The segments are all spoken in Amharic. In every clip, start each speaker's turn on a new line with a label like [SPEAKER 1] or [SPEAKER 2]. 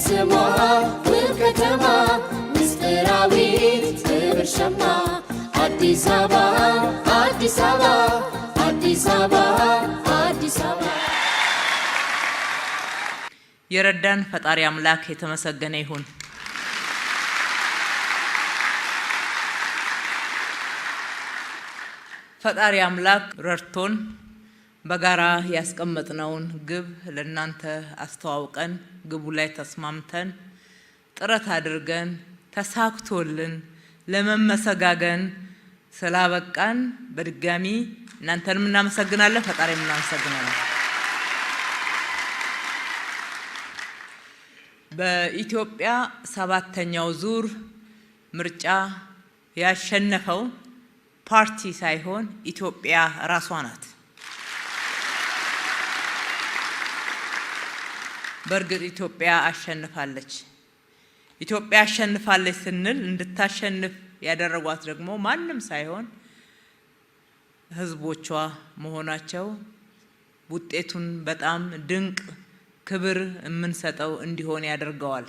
[SPEAKER 1] በስሟ ውብ ከተማ ምስጢራዊት ክብር ሸማ አዲስ አበባ አዲስ አበባ አዲስ አበባ አዲስ አበባ።
[SPEAKER 2] የረዳን ፈጣሪ አምላክ የተመሰገነ ይሁን። ፈጣሪ አምላክ ረድቶን በጋራ ያስቀመጥነውን ግብ ለእናንተ አስተዋውቀን ግቡ ላይ ተስማምተን ጥረት አድርገን ተሳክቶልን ለመመሰጋገን ስላበቃን በድጋሚ እናንተንም እናመሰግናለን፣ ፈጣሪም እናመሰግናለን። በኢትዮጵያ 7ኛው ዙር ምርጫ ያሸነፈው ፓርቲ ሳይሆን ኢትዮጵያ ራሷ ናት። በእርግጥ ኢትዮጵያ አሸንፋለች። ኢትዮጵያ አሸንፋለች ስንል እንድታሸንፍ ያደረጓት ደግሞ ማንም ሳይሆን ህዝቦቿ መሆናቸው ውጤቱን በጣም ድንቅ ክብር የምንሰጠው እንዲሆን ያደርገዋል።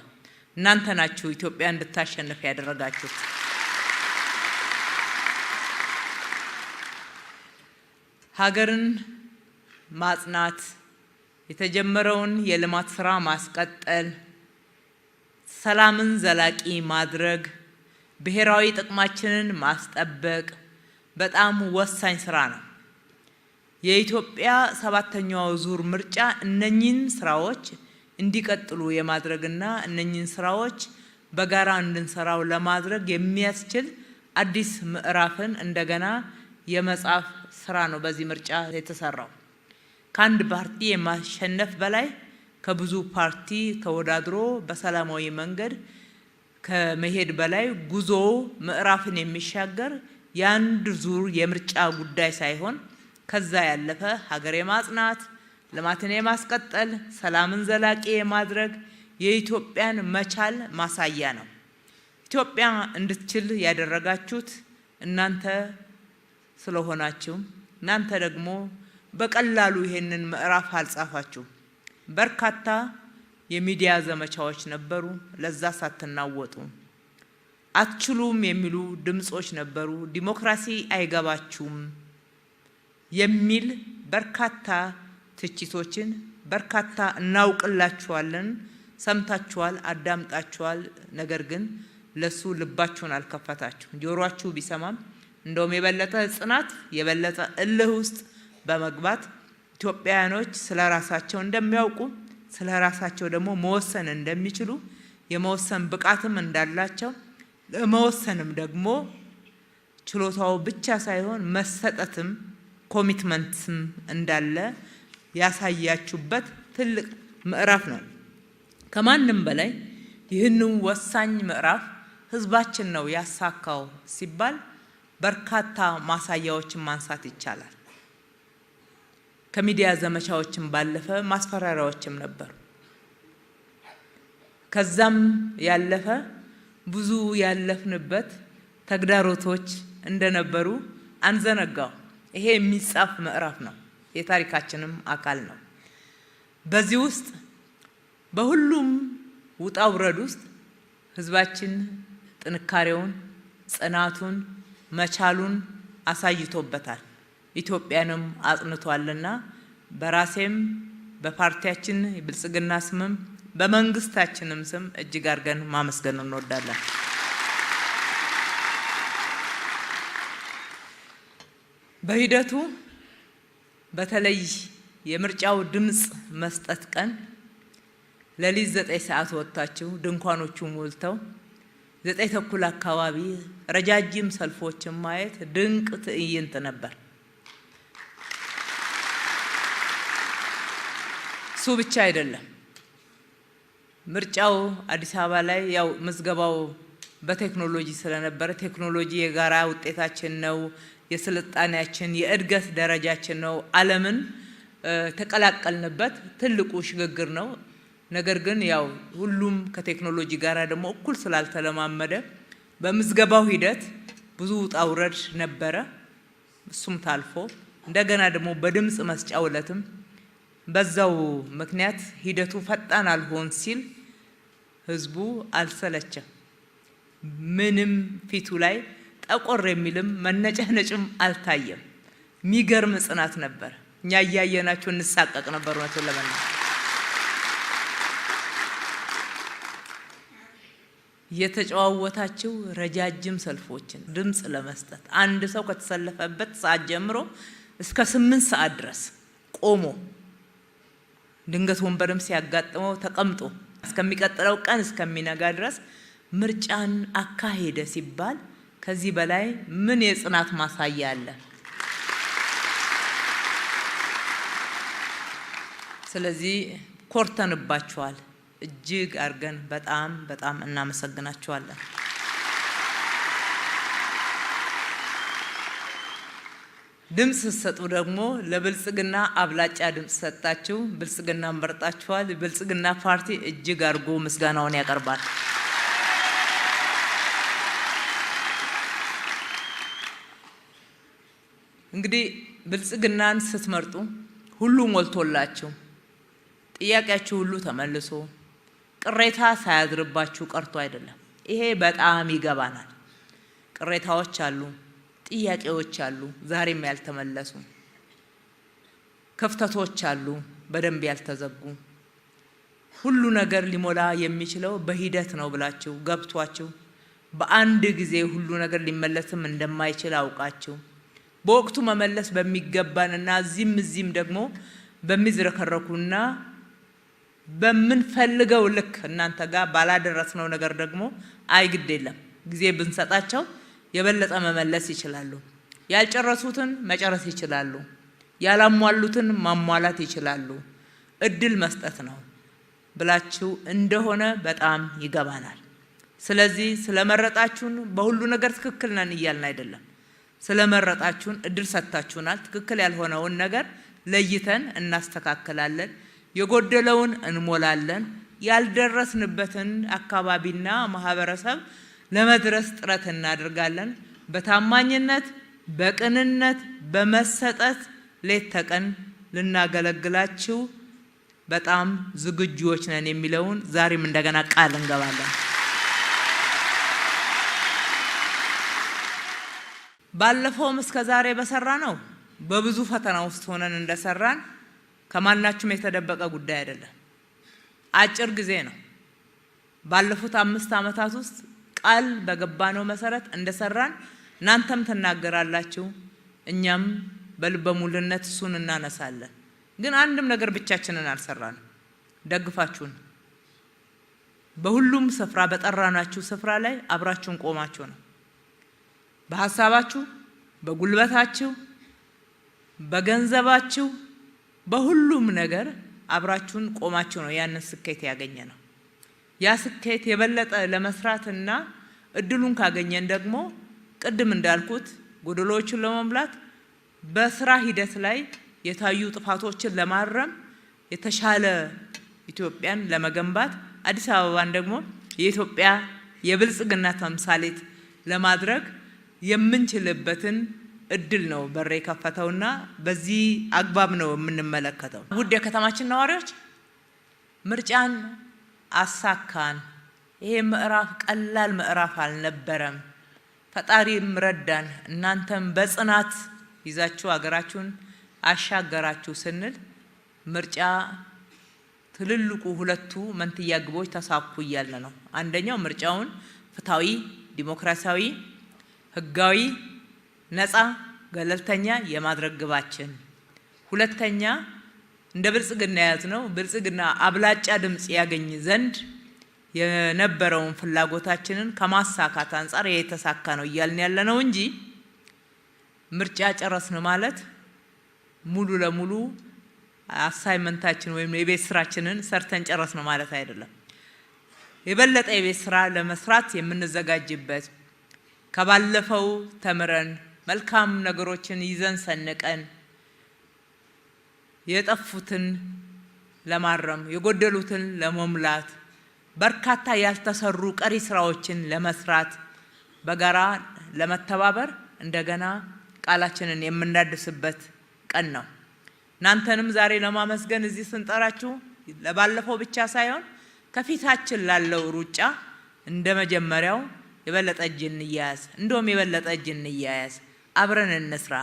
[SPEAKER 2] እናንተ ናችሁ ኢትዮጵያ እንድታሸንፍ ያደረጋችሁት። ሀገርን ማጽናት፣ የተጀመረውን የልማት ስራ ማስቀጠል፣ ሰላምን ዘላቂ ማድረግ፣ ብሔራዊ ጥቅማችንን ማስጠበቅ በጣም ወሳኝ ስራ ነው። የኢትዮጵያ 7ኛው ዙር ምርጫ እነኚህን ስራዎች እንዲቀጥሉ የማድረግና እነኚህን ስራዎች በጋራ እንድንሰራው ለማድረግ የሚያስችል አዲስ ምዕራፍን እንደገና የመጻፍ ስራ ነው በዚህ ምርጫ የተሰራው። ከአንድ ፓርቲ የማሸነፍ በላይ ከብዙ ፓርቲ ተወዳድሮ በሰላማዊ መንገድ ከመሄድ በላይ ጉዞ ምዕራፍን የሚሻገር የአንድ ዙር የምርጫ ጉዳይ ሳይሆን ከዛ ያለፈ ሀገር የማጽናት፣ ልማትን የማስቀጠል፣ ሰላምን ዘላቂ የማድረግ የኢትዮጵያን መቻል ማሳያ ነው። ኢትዮጵያ እንድትችል ያደረጋችሁት እናንተ ስለሆናችሁ እናንተ ደግሞ በቀላሉ ይሄንን ምዕራፍ አልጻፋችሁም። በርካታ የሚዲያ ዘመቻዎች ነበሩ። ለዛ ሳትናወጡ አትችሉም የሚሉ ድምጾች ነበሩ። ዲሞክራሲ አይገባችሁም የሚል በርካታ ትችቶችን በርካታ እናውቅላችኋለን፣ ሰምታችኋል፣ አዳምጣችኋል። ነገር ግን ለሱ ልባችሁን አልከፈታችሁ። ጆሮአችሁ ቢሰማም እንደውም የበለጠ ጽናት የበለጠ እልህ ውስጥ በመግባት ኢትዮጵያውያኖች ስለራሳቸው እንደሚያውቁ ስለራሳቸው ደግሞ መወሰን እንደሚችሉ የመወሰን ብቃትም እንዳላቸው ለመወሰንም ደግሞ ችሎታው ብቻ ሳይሆን መሰጠትም ኮሚትመንትም እንዳለ ያሳያችሁበት ትልቅ ምዕራፍ ነው። ከማንም በላይ ይህንን ወሳኝ ምዕራፍ ህዝባችን ነው ያሳካው ሲባል በርካታ ማሳያዎችን ማንሳት ይቻላል። ከሚዲያ ዘመቻዎችን ባለፈ ማስፈራሪያዎችም ነበሩ። ከዛም ያለፈ ብዙ ያለፍንበት ተግዳሮቶች እንደነበሩ አንዘነጋው። ይሄ የሚጻፍ ምዕራፍ ነው፣ የታሪካችንም አካል ነው። በዚህ ውስጥ በሁሉም ውጣ ውረድ ውስጥ ህዝባችን ጥንካሬውን፣ ጽናቱን፣ መቻሉን አሳይቶበታል። ኢትዮጵያንም አጽንቷልና በራሴም በፓርቲያችን የብልጽግና ስምም በመንግስታችንም ስም እጅግ አድርገን ማመስገን እንወዳለን። በሂደቱ በተለይ የምርጫው ድምጽ መስጠት ቀን ለሊት 9 ሰዓት ወጣችሁ ድንኳኖቹ ሞልተው 9 ተኩል አካባቢ ረጃጅም ሰልፎችን ማየት ድንቅ ትዕይንት ነበር። እሱ ብቻ አይደለም። ምርጫው አዲስ አበባ ላይ ያው ምዝገባው በቴክኖሎጂ ስለነበረ ቴክኖሎጂ የጋራ ውጤታችን ነው፣ የስልጣኔያችን የእድገት ደረጃችን ነው፣ ዓለምን ተቀላቀልንበት ትልቁ ሽግግር ነው። ነገር ግን ያው ሁሉም ከቴክኖሎጂ ጋር ደግሞ እኩል ስላልተለማመደ በምዝገባው ሂደት ብዙ ውጣ ውረድ ነበረ። እሱም ታልፎ እንደገና ደግሞ በድምጽ መስጫው ዕለትም በዛው ምክንያት ሂደቱ ፈጣን አልሆን ሲል ህዝቡ አልሰለቸም። ምንም ፊቱ ላይ ጠቆር የሚልም መነጨነጭም አልታየም። ሚገርም ጽናት ነበር። እኛ ያያየናቸው እንሳቀቅ ነበር ነው ለማለት የተጨዋወታቸው ረጃጅም ሰልፎችን ድምጽ ለመስጠት አንድ ሰው ከተሰለፈበት ሰዓት ጀምሮ እስከ 8 ሰዓት ድረስ ቆሞ ድንገት ወንበርም ሲያጋጥመው ተቀምጦ እስከሚቀጥለው ቀን እስከሚነጋ ድረስ ምርጫን አካሄደ ሲባል ከዚህ በላይ ምን የጽናት ማሳያ አለ? ስለዚህ ኮርተንባችኋል። እጅግ አርገን በጣም እናመሰግናችኋለን። ድምጽ ሰጡ ደግሞ ለብልጽግና አብላጫ ድምጽ ሰጣችሁ፣ ብልጽግና መርጣችኋል። ብልጽግና ፓርቲ እጅግ አርጎ ምስጋናውን ያቀርባል። እንግዲህ ብልጽግናን ስትመርጡ ሁሉ ሞልቶላችሁ ጥያቄያችሁ ሁሉ ተመልሶ ቅሬታ ሳያድርባችሁ ቀርቶ አይደለም። ይሄ በጣም ይገባናል። ቅሬታዎች አሉ፣ ጥያቄዎች አሉ፣ ዛሬም ያልተመለሱ ክፍተቶች አሉ፣ በደንብ ያልተዘጉ። ሁሉ ነገር ሊሞላ የሚችለው በሂደት ነው ብላችሁ ገብቷችሁ በአንድ ጊዜ ሁሉ ነገር ሊመለስም እንደማይችል አውቃችሁ በወቅቱ መመለስ በሚገባንና እዚህም ደግሞ በሚዝረከረኩና በምንፈልገው ልክ እናንተ ጋር ባላደረስነው ነገር ደግሞ አይግድ የለም ጊዜ ብንሰጣቸው የበለጠ መመለስ ይችላሉ። ያልጨረሱትን መጨረስ ይችላሉ። ያላሟሉትን ማሟላት ይችላሉ። እድል መስጠት ነው ብላችሁ እንደሆነ በጣም ይገባናል። ስለዚህ ስለመረጣችሁን በሁሉ ነገር ትክክል ነን እያልን አይደለም። ስለመረጣችሁን እድል ሰጣችሁናል። ትክክል ያልሆነውን ነገር ለይተን እናስተካክላለን። የጎደለውን እንሞላለን። ያልደረስንበትን አካባቢና ማህበረሰብ ለመድረስ ጥረት እናደርጋለን። በታማኝነት፣ በቅንነት፣ በመሰጠት ሌት ተቀን ልናገለግላችሁ በጣም ዝግጁዎች ነን የሚለውን ዛሬም እንደገና ቃል እንገባለን። ባለፈውም እስከ ዛሬ በሰራ ነው በብዙ ፈተና ውስጥ ሆነን እንደሰራን ከማናችሁም የተደበቀ ጉዳይ አይደለም። አጭር ጊዜ ነው። ባለፉት 5 ዓመታት ውስጥ ቃል በገባነው መሰረት እንደሰራን እናንተም ተናገራላችሁ፣ እኛም በልበ ሙሉነት እሱን እናነሳለን። ግን አንድም ነገር ብቻችንን አልሰራንም። ደግፋችሁን በሁሉም ስፍራ በጠራናችሁ ስፍራ ላይ አብራችሁን ቆማችሁ ነው። በሐሳባችሁ፣ በጉልበታችሁ፣ በገንዘባችሁ፣ በሁሉም ነገር አብራችሁን ቆማችሁ ነው ያንን ስኬት ያገኘ ነው። ያ ስኬት የበለጠ ለመስራትና እድሉን ካገኘን ደግሞ ቅድም እንዳልኩት ጎደሎችን ለመሙላት በስራ ሂደት ላይ የታዩ ጥፋቶችን ለማረም የተሻለ ኢትዮጵያን ለመገንባት አዲስ አበባን ደግሞ የኢትዮጵያ የብልጽግና ተምሳሌት ለማድረግ የምንችልበትን እድል ነው በር የከፈተውና በዚህ አግባብ ነው የምንመለከተው። ውድ የከተማችን ነዋሪዎች ምርጫን አሳካን። ይሄ ምዕራፍ ቀላል ምዕራፍ አልነበረም። ፈጣሪም ረዳን። እናንተም በጽናት ይዛችሁ አገራችሁን አሻገራችሁ ስንል ምርጫ ትልልቁ ሁለቱ መንትያ ግቦች ተሳኩ እያልን ነው። አንደኛው ምርጫውን ፍትሃዊ፣ ዲሞክራሲያዊ፣ ህጋዊ፣ ነፃ፣ ገለልተኛ የማድረግ ግባችን፣ ሁለተኛ እንደ ብልጽግና ያዝነው ብልጽግና አብላጫ ድምጽ ያገኝ ዘንድ የነበረውን ፍላጎታችንን ከማሳካት አንፃር የተሳካ ነው እያልን ያለነው እንጂ ምርጫ ጨረስን ማለት ሙሉ ለሙሉ አሳይመንታችን ወይም የቤት ስራችንን ሰርተን ጨረስን ማለት አይደለም። የበለጠ የቤት ስራ ለመስራት የምንዘጋጅበት ከባለፈው ተምረን መልካም ነገሮችን ይዘን ሰንቀን የጠፉትን ለማረም የጎደሉትን ለመሙላት በርካታ ያልተሰሩ ቀሪ ስራዎችን ለመስራት በጋራ ለመተባበር እንደገና ቃላችንን የምናድስበት ቀን ነው። እናንተንም ዛሬ ለማመስገን እዚህ ስንጠራችሁ ለባለፈው ብቻ ሳይሆን ከፊታችን ላለው ሩጫ እንደመጀመሪያው የበለጠ እጅ እንያያዝ፣ እንደውም የበለጠ እጅ እንያያዝ፣ አብረን እንስራ፣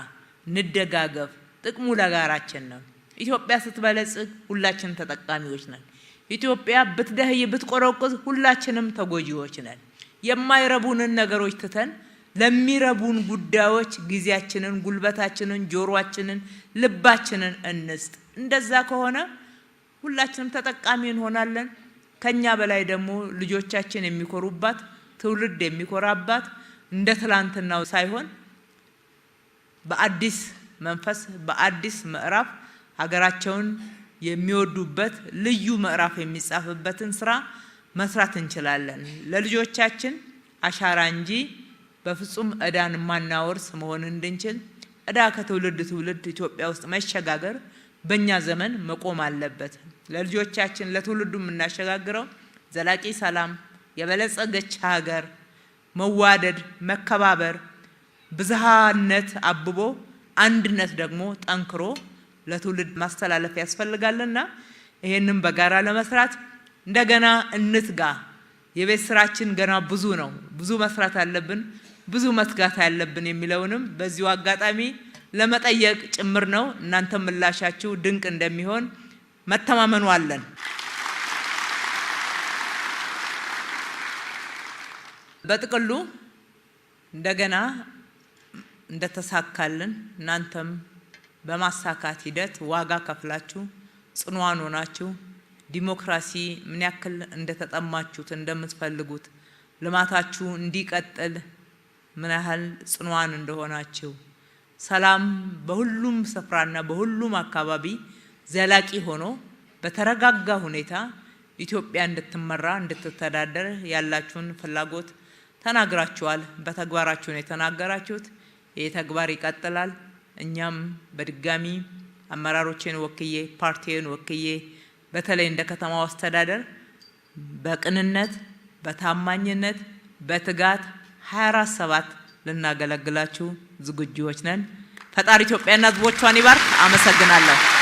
[SPEAKER 2] እንደጋገፍ። ጥቅሙ ለጋራችን ነው። ኢትዮጵያ ስትበለጽግ ሁላችን ተጠቃሚዎች ነን። ኢትዮጵያ ብትደህይ ብትቆረቁዝ ሁላችንም ተጎጂዎች ነን። የማይረቡንን ነገሮች ትተን ለሚረቡን ጉዳዮች ጊዜያችንን፣ ጉልበታችንን፣ ጆሮአችንን፣ ልባችንን እንስጥ። እንደዛ ከሆነ ሁላችንም ተጠቃሚ እንሆናለን። ከኛ በላይ ደግሞ ልጆቻችን የሚኮሩባት፣ ትውልድ የሚኮራባት እንደ ትላንትናው ሳይሆን በአዲስ መንፈስ በአዲስ ምዕራፍ ሀገራቸውን የሚወዱበት ልዩ ምዕራፍ የሚጻፍበትን ስራ መስራት እንችላለን። ለልጆቻችን አሻራ እንጂ በፍጹም ዕዳን ማናወርስ መሆን እንድንችል ዕዳ ከትውልድ ትውልድ ኢትዮጵያ ውስጥ መሸጋገር በእኛ ዘመን መቆም አለበት። ለልጆቻችን ለትውልዱ የምናሸጋግረው ዘላቂ ሰላም፣ የበለጸገች ሀገር፣ መዋደድ፣ መከባበር፣ ብዝሃነት አብቦ አንድነት ደግሞ ጠንክሮ ለትውልድ ማስተላለፍ ያስፈልጋልና ይሄንን በጋራ ለመስራት እንደገና እንትጋ። የቤት ስራችን ገና ብዙ ነው። ብዙ መስራት አለብን፣ ብዙ መስጋት ያለብን የሚለውንም በዚሁ አጋጣሚ ለመጠየቅ ጭምር ነው። እናንተ ምላሻችሁ ድንቅ እንደሚሆን መተማመኑ አለን። በጥቅሉ እንደገና እንደተሳካልን እናንተም በማሳካት ሂደት ዋጋ ከፍላችሁ ጽኑዋን ሆናችሁ ዲሞክራሲ ምን ያክል እንደተጠማችሁት እንደምትፈልጉት ልማታችሁ እንዲቀጥል ምን ያህል ጽኑዋን እንደሆናችሁ ሰላም በሁሉም ስፍራና በሁሉም አካባቢ ዘላቂ ሆኖ በተረጋጋ ሁኔታ ኢትዮጵያ እንድትመራ እንድትተዳደር ያላችሁን ፍላጎት ተናግራችኋል። በተግባራችሁ ነው የተናገራችሁት። ይህ ተግባር ይቀጥላል። እኛም በድጋሚ አመራሮችን ወክዬ ፓርቲን ወክዬ በተለይ እንደ ከተማው አስተዳደር በቅንነት በታማኝነት በትጋት 24/7 ልናገለግላችሁ ዝግጁዎች ነን። ፈጣሪ ኢትዮጵያና ሕዝቦቿን ይባርክ። አመሰግናለሁ።